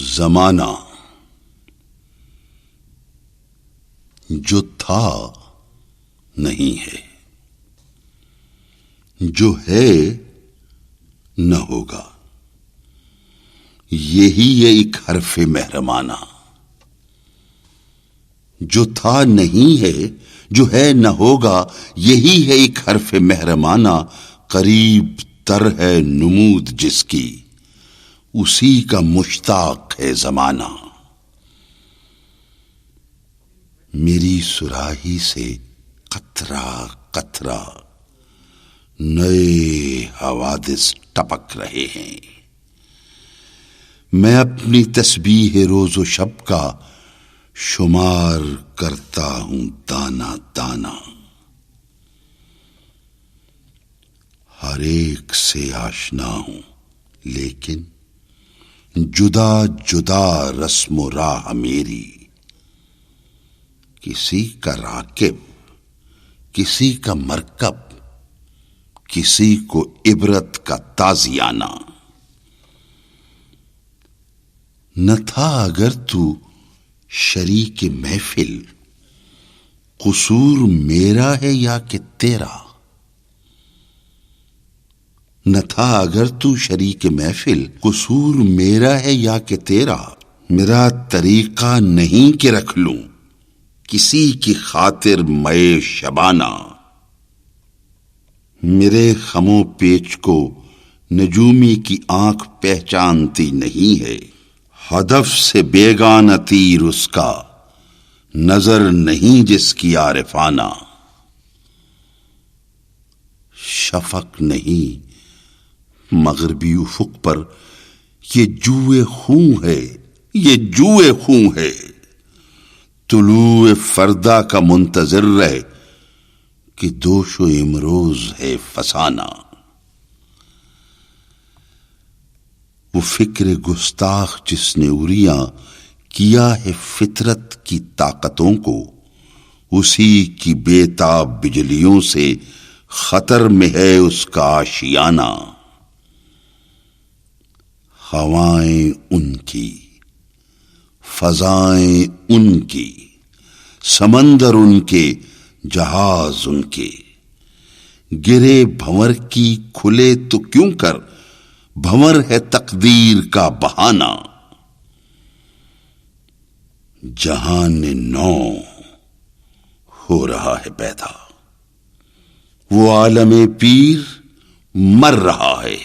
زمانہ جو تھا نہیں ہے، جو ہے نہ ہوگا، یہی ہے ایک حرف محرمانہ۔ جو تھا نہیں ہے، جو ہے نہ ہوگا، یہی ہے ایک حرف محرمانہ۔ قریب تر ہے نمود جس کی، اسی کا مشتاق ہے زمانہ۔ میری صراحی سے قطرہ قطرہ نئے حوادث ٹپک رہے ہیں۔ میں اپنی تسبیح روز و شب کا شمار کرتا ہوں دانہ دانہ۔ ہر ایک سے آشنا ہوں لیکن جدا جدا رسم و راہ میری۔ کسی کا راکب، کسی کا مرکب، کسی کو عبرت کا تازیانہ۔ نہ تھا اگر تو شریک محفل، قصور میرا ہے یا کہ تیرا۔ نہ تھا اگر تو شریک محفل، قصور میرا ہے یا کہ تیرا۔ میرا طریقہ نہیں کہ رکھ لوں کسی کی خاطر میں شبانہ۔ میرے خم و پیچ کو نجومی کی آنکھ پہچانتی نہیں ہے۔ ہدف سے بیگانہ تیر اس کا نظر نہیں جس کی عارفانہ۔ شفق نہیں مغربی افق پر یہ جوئے خون ہے، یہ جوئے خون ہے۔ طلوع فردا کا منتظر رہ کہ دوش و امروز ہے فسانہ۔ وہ فکر گستاخ جس نے عریاں کیا ہے فطرت کی طاقتوں کو، اسی کی بے تاب بجلیوں سے خطر میں ہے اس کا آشیانہ۔ ہوائیں ان کی، فضائیں ان کی، سمندر ان کے، جہاز ان کے۔ گرے بھنور کی کھلے تو کیوں کر، بھنور ہے تقدیر کا بہانہ۔ جہان نو ہو رہا ہے پیدا، وہ عالم پیر مر رہا ہے۔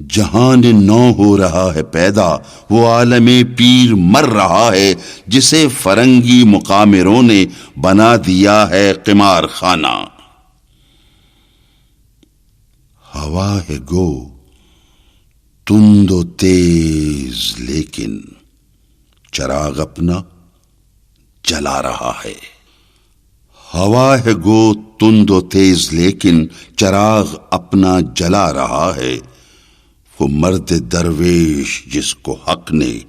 جہان نو ہو رہا ہے پیدا، وہ عالم پیر مر رہا ہے، جسے فرنگی مقامروں نے بنا دیا ہے قمار خانہ۔ ہوا ہے گو تند و تیز لیکن چراغ اپنا جلا رہا ہے۔ ہوا ہے گو تند و تیز لیکن چراغ اپنا جلا رہا ہے۔ وہ مرد درویش جس کو حق نے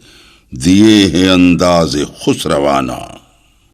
دیے ہیں انداز خسروانہ۔